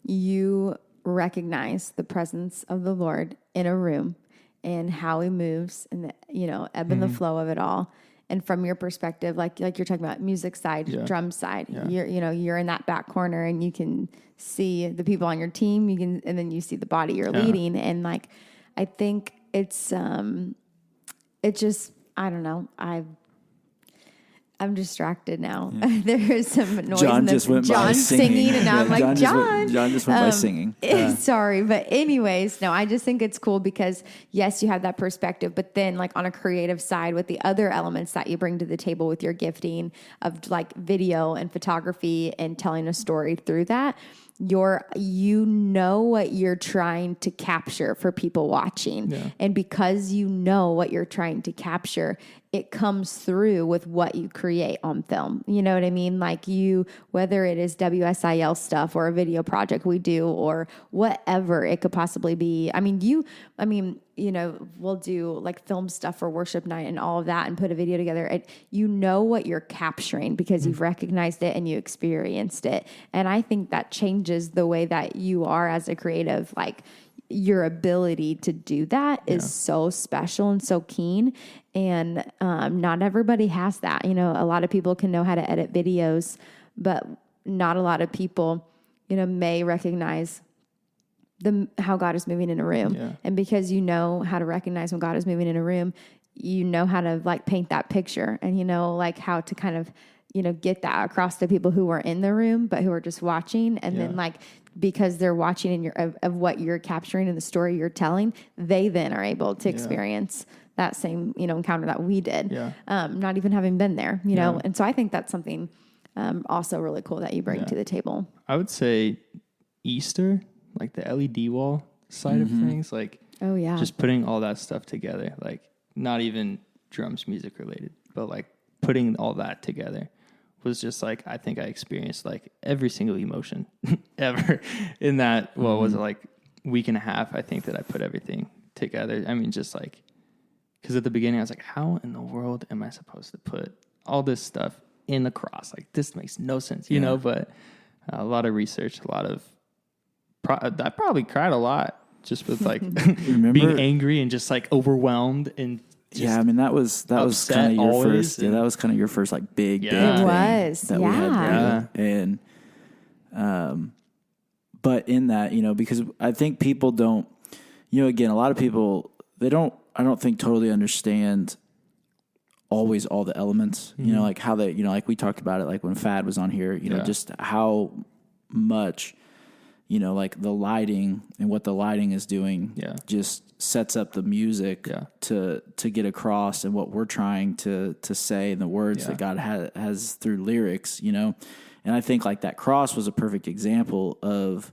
you recognize the presence of the Lord in a room and how he moves and the, you know, ebb and the flow of it all. And from your perspective, like you're talking about music side, drum side, you're in that back corner and you can see the people on your team, and then you see the body you're leading. And like, I think it's, it just, I don't know. I'm distracted now. There is some noise. John just went by singing, and now I'm like, John just went by singing. Sorry, but anyways, no, I just think it's cool because yes, you have that perspective, but then like on a creative side with the other elements that you bring to the table with your gifting of like video and photography and telling a story through that, you know what you're trying to capture for people watching. Yeah. And because you know what you're trying to capture, it comes through with what you create on film. You know what I mean? Like whether it is WSIL stuff or a video project we do or whatever it could possibly be. We'll do like film stuff for worship night and all of that and put a video together. You know what you're capturing because you've recognized it and you experienced it. And I think that changes the way that you are as a creative. Like, your ability to do that is so special and so keen. And not everybody has that. You know, a lot of people can know how to edit videos, but not a lot of people, you know, may recognize how God is moving in a room. Yeah. And because you know how to recognize when God is moving in a room, you know how to like paint that picture, and you know like how to kind of, you know, get that across to people who are in the room but who are just watching. And then like, because they're watching in of what you're capturing in the story you're telling, they then are able to experience that same, you know, encounter that we did, not even having been there, you know. And so I think that's something also really cool that you bring to the table. I would say Easter, like the LED wall side of things, like just putting all that stuff together, like not even drums music related, but like putting all that together was just like, I think I experienced like every single emotion ever in that, was it like week and a half, I think, that I put everything together. I mean, just like, because at the beginning I was like, how in the world am I supposed to put all this stuff in the cross? Like, this makes no sense, you know, but a lot of research, a lot of, I probably cried a lot just with like being angry and just like overwhelmed and I mean that was kind of your first. Yeah, that was kind of your first like big thing it was that we had there. And but in that, you know, because I think people don't, you know, again, a lot of people I don't think totally understand always all the elements. You know, like how they, you know, like we talked about it, like when Fad was on here, you know, just how much, you know, like the lighting and what the lighting is doing just sets up the music to get across and what we're trying to say and the words that God has through lyrics, you know. And I think like that cross was a perfect example of,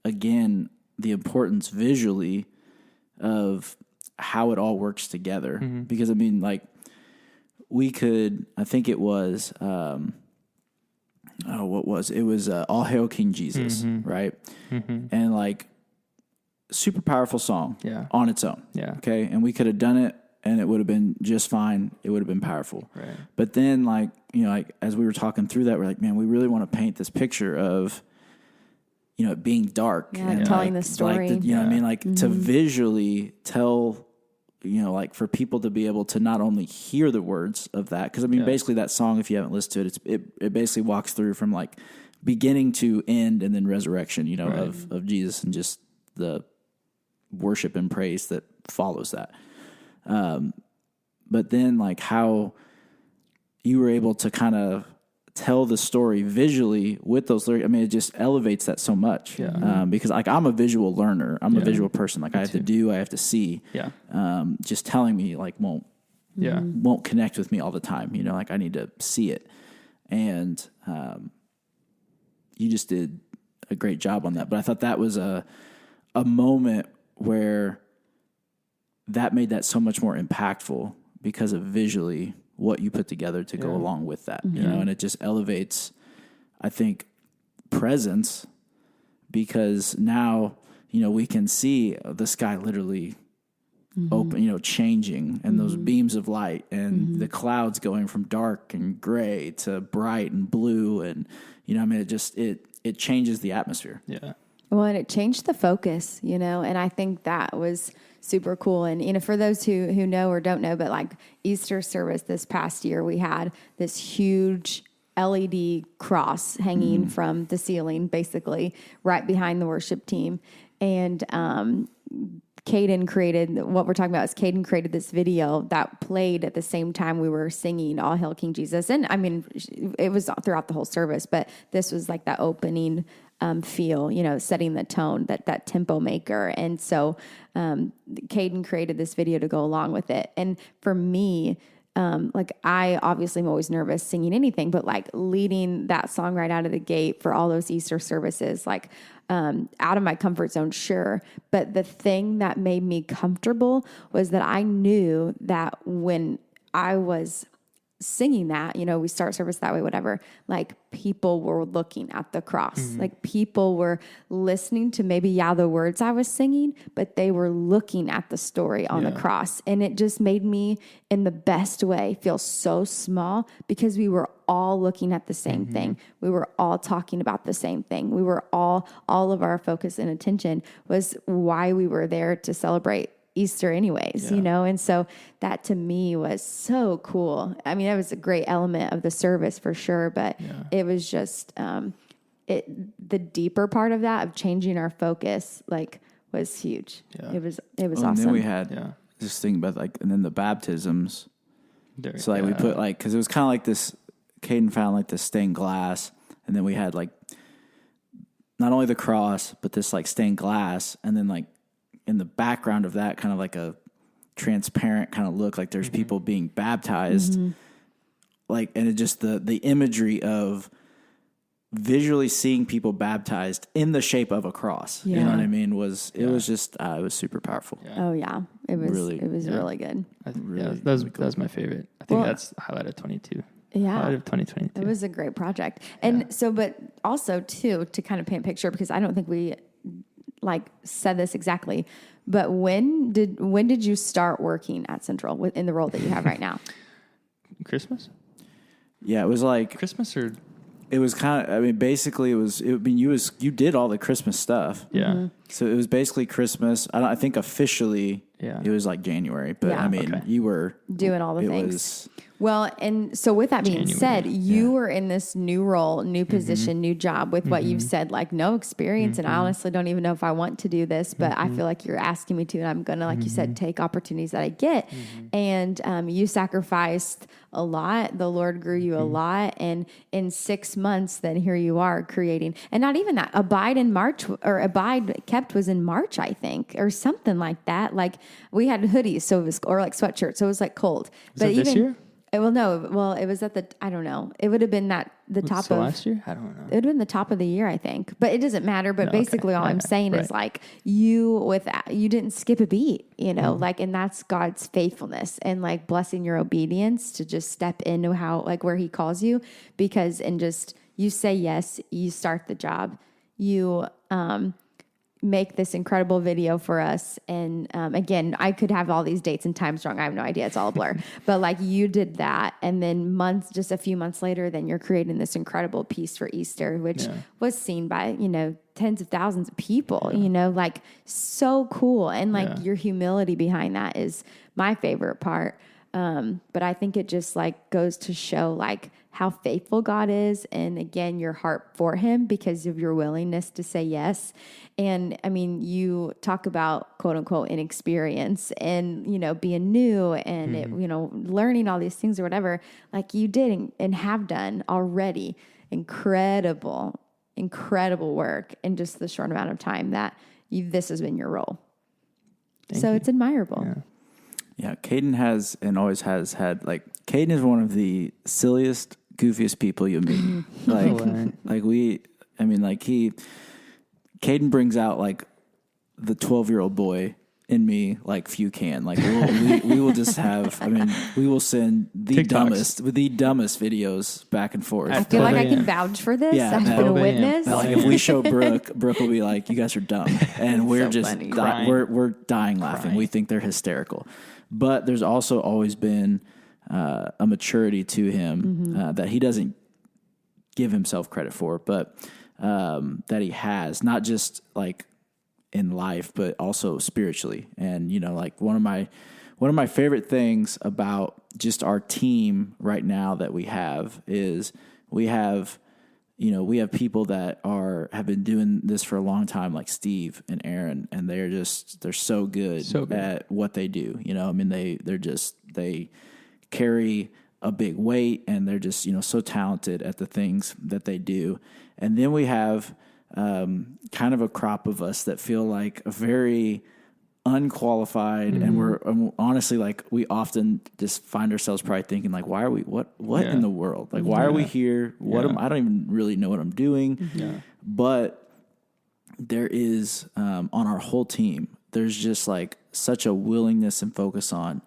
again, the importance visually of how it all works together. Because I mean, like we could, I think it was, what was it? It was All Hail King Jesus, right? And like super powerful song on its own. Okay. And we could have done it and it would have been just fine. It would have been powerful. Right. But then like, you know, like as we were talking through that, we're like, man, we really want to paint this picture of, you know, it being dark and telling like, the story. Like you know what I mean? Like to visually tell, you know, like for people to be able to not only hear the words of that, because I mean, basically that song, if you haven't listened to it, it basically walks through from like beginning to end and then resurrection, you know, of Jesus and just the worship and praise that follows that. But then like how you were able to kind of tell the story visually with those lyrics. I mean, it just elevates that so much. Because like I'm a visual learner. I'm a visual person. Like I have to see. Just telling me like won't connect with me all the time. You know, like I need to see it. And you just did a great job on that. But I thought that was a moment where that made that so much more impactful because of visually what you put together to go along with that, you know, and it just elevates, I think, presence, because now, you know, we can see the sky literally open, you know, changing, and those beams of light and the clouds going from dark and gray to bright and blue. And, you know, I mean, it just, it changes the atmosphere. Yeah. Well, and it changed the focus, you know, and I think that was super cool. And, you know, for those who know or don't know, but like Easter service this past year, we had this huge LED cross hanging from the ceiling, basically right behind the worship team. And Caden created, what we're talking about is Caden created this video that played at the same time we were singing All Hail King Jesus. And I mean, it was throughout the whole service, but this was like that opening feel, you know, setting the tone, that tempo maker. And so Caden created this video to go along with it. And for me, like I obviously am always nervous singing anything, but like leading that song right out of the gate for all those Easter services, like out of my comfort zone, sure. But the thing that made me comfortable was that I knew that when I was singing that, we start service that way, whatever, like people were looking at the cross. Like people were listening to maybe, the words I was singing, but they were looking at the story on the cross. And it just made me, in the best way, feel so small because we were all looking at the same thing. We were all talking about the same thing. We were all of our focus and attention was why we were there to celebrate Easter anyways, and so that to me was so cool. I mean, that was a great element of the service for sure, but it was just, the deeper part of that, of changing our focus, like, was huge. It was awesome. And then we had this thing about like, and then the baptisms. So like we put like, cause it was kind of like this, Caden found like this stained glass, and then we had like not only the cross, but this like stained glass, and then like in the background of that, kind of like a transparent kind of look, like there's people being baptized, like, and it just the imagery of visually seeing people baptized in the shape of a cross, you know what I mean? It was just, it was super powerful. Oh yeah. It was really good. That was my favorite. I think that's highlight of 22. Yeah. Highlight of 2022. It was a great project. And so, but also too, to kind of paint a picture, because I don't think we like said this exactly, but when did you start working at Central in the role that you have right now? Christmas? Yeah, it was like Christmas, or it was kind of, I mean, basically you did all the Christmas stuff. Yeah. So it was basically Christmas. I think officially it was like January, but I mean, you were doing all the things. Well, and so with that being said, you were in this new role, new position, new job with what you've said, like no experience. And I honestly don't even know if I want to do this, but I feel like you're asking me to, and I'm going to, like you said, take opportunities that I get. And you sacrificed a lot. The Lord grew you a lot. And in 6 months, then here you are creating, and not even that, Abide Kept was in March, I think, or something like that. Like we had hoodies, so it was, or like sweatshirts. So it was like cold. But even this year? It was at the, I don't know. It would have been the top of last year. I don't know. It would have been the top of the year, I think, but it doesn't matter. But basically all I'm saying is like you didn't skip a beat, like, and that's God's faithfulness and like blessing your obedience to just step into where he calls you, because, and just, you say yes, you start the job, you, make this incredible video for us. And again, I could have all these dates and times wrong. I have no idea. It's all a blur. But like you did that. And then just a few months later, then you're creating this incredible piece for Easter, which was seen by, tens of thousands of people, like so cool. And like your humility behind that is my favorite part. But I think it just like goes to show like how faithful God is. And again, your heart for him because of your willingness to say yes. And I mean, you talk about quote unquote inexperience and, being new and, learning all these things or whatever, like you did and have done already incredible work in just the short amount of time that this has been your role. Thank you. It's admirable. Yeah, Caden has and always has had, like, Caden is one of the silliest, goofiest people you meet. Caden brings out, like, the 12-year-old boy in me like few can. Like, we will just have, we will send the dumbest videos back and forth. I feel like I can vouch for this. Yeah, I've been a witness. Like, if we show Brooke will be like, you guys are dumb. And we're so just, we're dying laughing. We think they're hysterical. But there's also always been a maturity to him that he doesn't give himself credit for, but that he has, not just like in life, but also spiritually. And, like one of my favorite things about just our team right now that we have is we have people that have been doing this for a long time, like Steve and Aaron, and they're so good at what they do. They carry a big weight, and they're just, so talented at the things that they do. And then we have kind of a crop of us that feel like a very unqualified, and we're honestly, like, we often just find ourselves probably thinking like, why are we, what in the world? Like, why are we here? I don't even really know what I'm doing. But there is, on our whole team, there's just like such a willingness and focus on,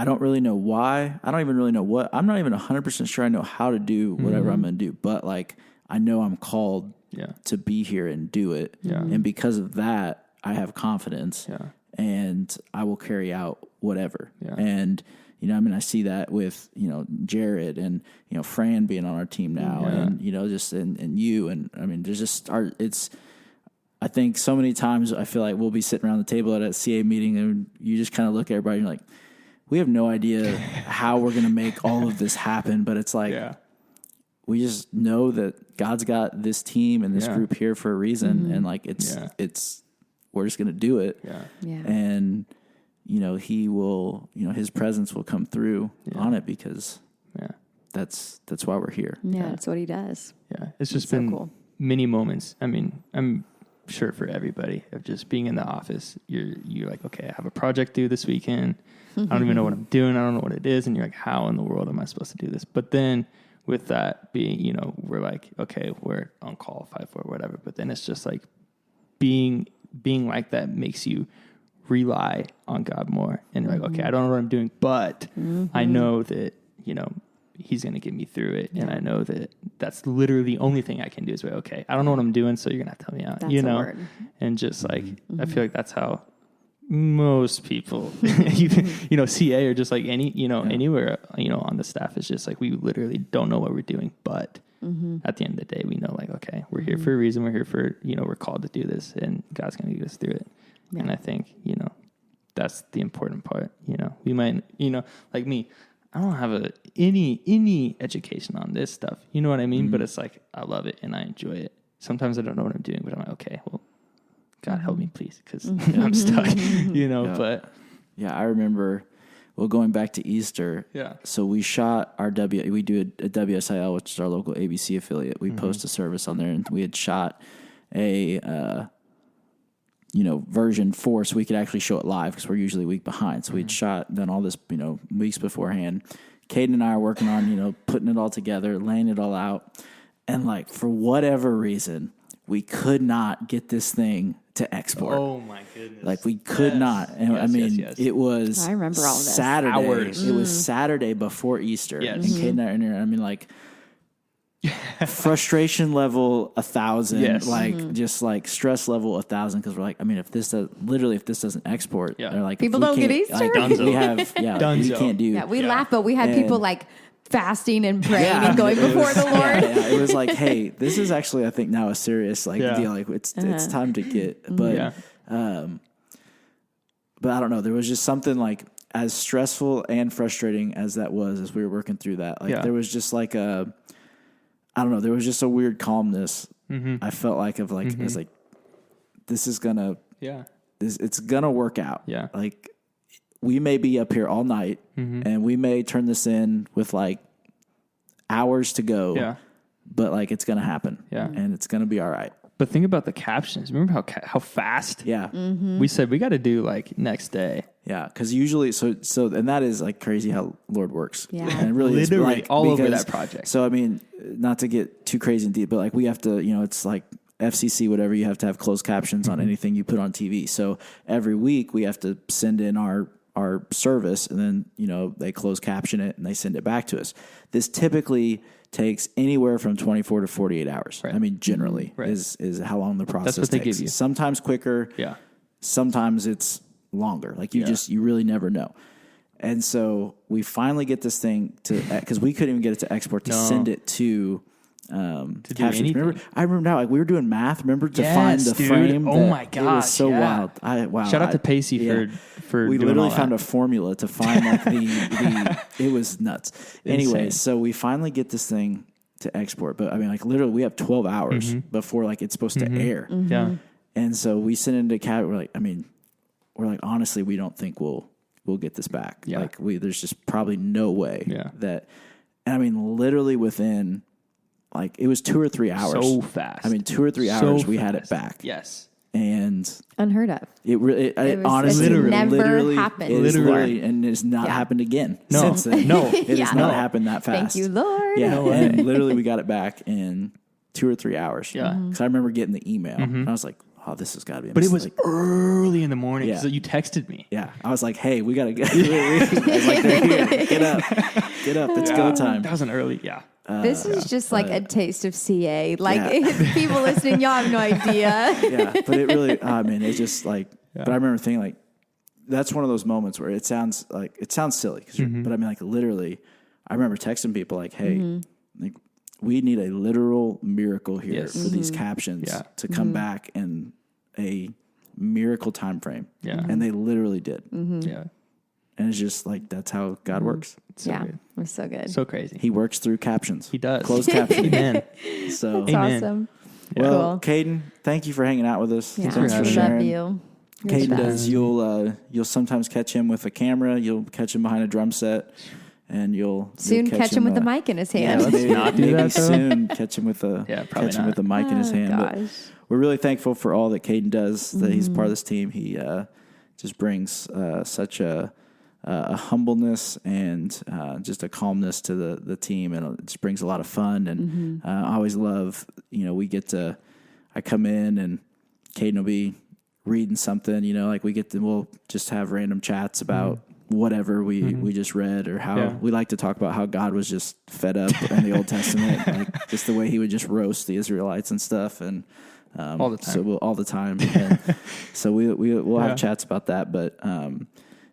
I don't really know why. I don't even really know what. I'm not even 100% sure I know how to do whatever I'm going to do. But like, I know I'm called to be here and do it. Yeah. And because of that, I have confidence. Yeah. And I will carry out whatever. Yeah. And, you know, I mean, I see that with, you know, Jared and, you know, Fran being on our team now and, you know, just, and you, and I mean, there's just, I think so many times I feel like we'll be sitting around the table at a CA meeting and you just kind of look at everybody and you're like, we have no idea how we're going to make all of this happen. But it's like, we just know that God's got this team and this group here for a reason. And like, we're just going to do it. And, you know, he will, you know, his presence will come through on it because that's why we're here. Yeah, that's what he does. Yeah. It's just been cool. Many moments. I mean, I'm sure for everybody of just being in the office, you're like, okay, I have a project due this weekend. I don't even know what I'm doing. I don't know what it is. And you're like, how in the world am I supposed to do this? But then with that being, you know, we're like, okay, we're on call 5-4 or whatever. But then it's just like being like that makes you rely on God more. And you're like, okay, I don't know what I'm doing, but I know that, you know, he's going to get me through it. And I know that that's literally the only thing I can do is like, okay, I don't know what I'm doing. So you're going to have to help me out, that's you know? Word. And just like, I feel like that's how most people, you know, CA or just like any, you know, anywhere, you know, on the staff is just like, we literally don't know what we're doing, but at the end of the day, we know like, okay, we're here for a reason. We're here for, you know, we're called to do this and God's going to get us through it. Yeah. And I think, you know, that's the important part. You know, we might, you know, like me, I don't have any education on this stuff. You know what I mean? But it's like, I love it and I enjoy it. Sometimes I don't know what I'm doing, but I'm like, okay, well, God help me, please, because I'm stuck, you know, but. Yeah, I remember, well, going back to Easter. Yeah. So we shot we do a WSIL, which is our local ABC affiliate. We post a service on there, and we had shot a, you know, version 4 so we could actually show it live because we're usually a week behind. So we'd done all this, you know, weeks beforehand. Caden and I are working on, you know, putting it all together, laying it all out. And like, for whatever reason, we could not get this thing to export. Oh my goodness. Like we could not. And I mean, it was I remember all this. Saturday. Hours. It was Saturday before Easter. Yes. And Caden and I are in there. I mean, like, frustration level 1,000, like just like stress level 1,000 because we're like, I mean, if this doesn't export, they're like, people don't get Easter. Like, we have, we can't do. Yeah, we laugh, but we had people like fasting and praying and going before the Lord. It was like, hey, this is actually, I think now a serious like deal. Like it's time to get, but I don't know. There was just something like as stressful and frustrating as that was as we were working through that. Like there was just like I don't know. There was just a weird calmness. I felt like it's like, this is gonna, it's gonna work out. Yeah. Like we may be up here all night and we may turn this in with like hours to go. Yeah. But like, it's gonna happen. Yeah. And it's gonna be all right. But think about the captions. Remember how fast? Yeah. We said we got to do like next day. Yeah, because usually, so, and that is like crazy how Lord works. Yeah, and it really literally is, like, all over that project. So I mean, not to get too crazy and deep, but like we have to, you know, it's like FCC, whatever. You have to have closed captions on anything you put on TV. So every week we have to send in our service, and then you know they close caption it and they send it back to us. This typically takes anywhere from 24 to 48 hours. Right. I mean, generally is how long the process takes. They give you. Sometimes quicker. Yeah. Sometimes it's longer. Like you really never know. And so we finally get this thing to, because we couldn't even get it to export to send it to captions. Remember, I remember now, like we were doing math. Remember to find the frame. Oh my gosh, it was so wild. Shout out to P.R.A.I.S.E for we doing literally all found that. a formula to find like the it was nuts. Anyway, so we finally get this thing to export, but I mean, like literally, we have 12 hours before like it's supposed to air. Yeah, and so we send it into Cat. We're like, honestly, we don't think we'll get this back. Yeah. Like there's just probably no way that, and I mean, literally within like, it was 2 or 3 hours. So fast. I mean, 2 or 3 hours we had it back. Yes. And unheard of. It honestly never happened. Literally, and it's not happened again since then. No, it has not happened that fast. Thank you, Lord. Yeah, and literally we got it back in 2 or 3 hours. Yeah. Because I remember getting the email. And I was like, oh, this has got to be a But it mistake. was early in the morning. Yeah. So you texted me. Yeah. I was like, hey, we got to go. I was like, they're here. Get up. It's go time. That was an early, yeah. This is just like a taste of CA. Like people listening, y'all have no idea. Yeah. But it really, it's just like, but I remember thinking like, that's one of those moments where it sounds silly. But I mean, like literally, I remember texting people like, hey, like we need a literal miracle here for these captions to come back in a miracle time frame. Yeah. And they literally did. Yeah. And it's just like, that's how God works. It's so good. It was so good. So crazy. He works through captions. He does. Closed captions. Amen. So, It's awesome. well, Cool. Caden, thank you for hanging out with us. Yeah, Thanks for love sharing. you. You're the Caden best. does. You'll sometimes catch him with a camera. You'll catch him behind a drum set, and you'll Soon catch him with a mic in his hand. let's not do that, though. Soon catch him with a probably not. with a mic in his hand. But Gosh. we're really thankful for all that Caden does. That he's part of this team. He just brings such a humbleness and just a calmness to the team, and it just brings a lot of fun. And I always love, I come in and Caden will be reading something, like we'll just have random chats about whatever we just read, or how we like to talk about how God was just fed up in the Old Testament, like just the way he would just roast the Israelites and stuff. And all the time. So all the time. And so we'll have chats about that, but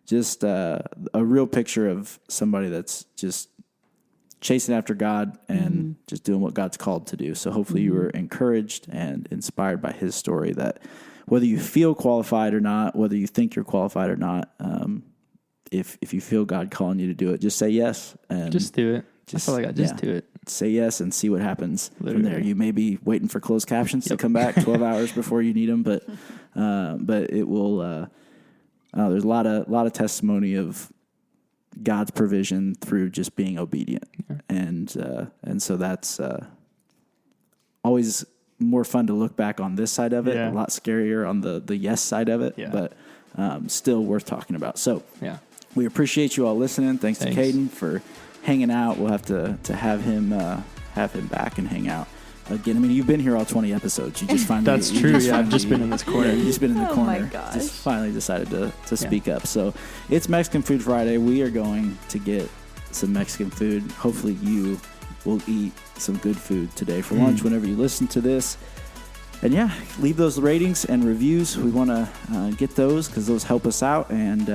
just a real picture of somebody that's just chasing after God and just doing what God's called to do. So hopefully you were encouraged and inspired by his story, that whether you feel qualified or not, whether you think you're qualified or not, if you feel God calling you to do it, just say yes. And just do it. That's all I got. Just do it. Say yes and see what happens Literally. from there. You may be waiting for closed captions to come back 12 hours before you need them, but it will. There's a lot of testimony of God's provision through just being obedient, and so that's always more fun to look back on this side of it. A lot scarier on the yes side of it, but still worth talking about. So we appreciate you all listening. Thanks to Caden for hanging out. We'll have to have him back and hang out again. I mean, you've been here all 20 episodes. You just finally That's true. I've just been in this corner. You've just been in the corner. Oh my gosh. Just finally decided to speak up. So it's Mexican Food Friday. We are going to get some Mexican food. Hopefully you will eat some good food today for lunch whenever you listen to this. And leave those ratings and reviews. We want to get those because those help us out. And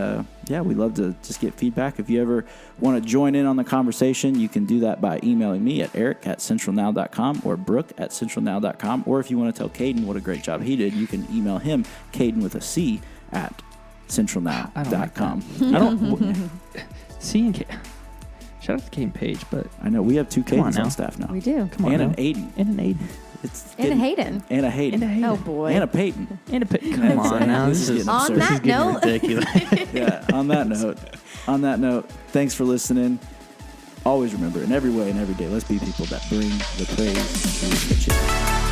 we love to just get feedback. If you ever want to join in on the conversation, you can do that by emailing me at eric@centralnow.com or brooke@centralnow.com. Or if you want to tell Caden what a great job he did, you can email him, Caden with a C, at centralnow.com. I don't. C and K. Shout out to Caden Page, but I know we have two Cadens on staff now. We do. come on And now. an Aiden. And an Aiden. And a Hayden. And a Hayden. Oh, boy. And a Peyton. And a Come on now. This is On getting that note. ridiculous. On that note, thanks for listening. Always remember, in every way and every day, let's be people that bring the praise to the church.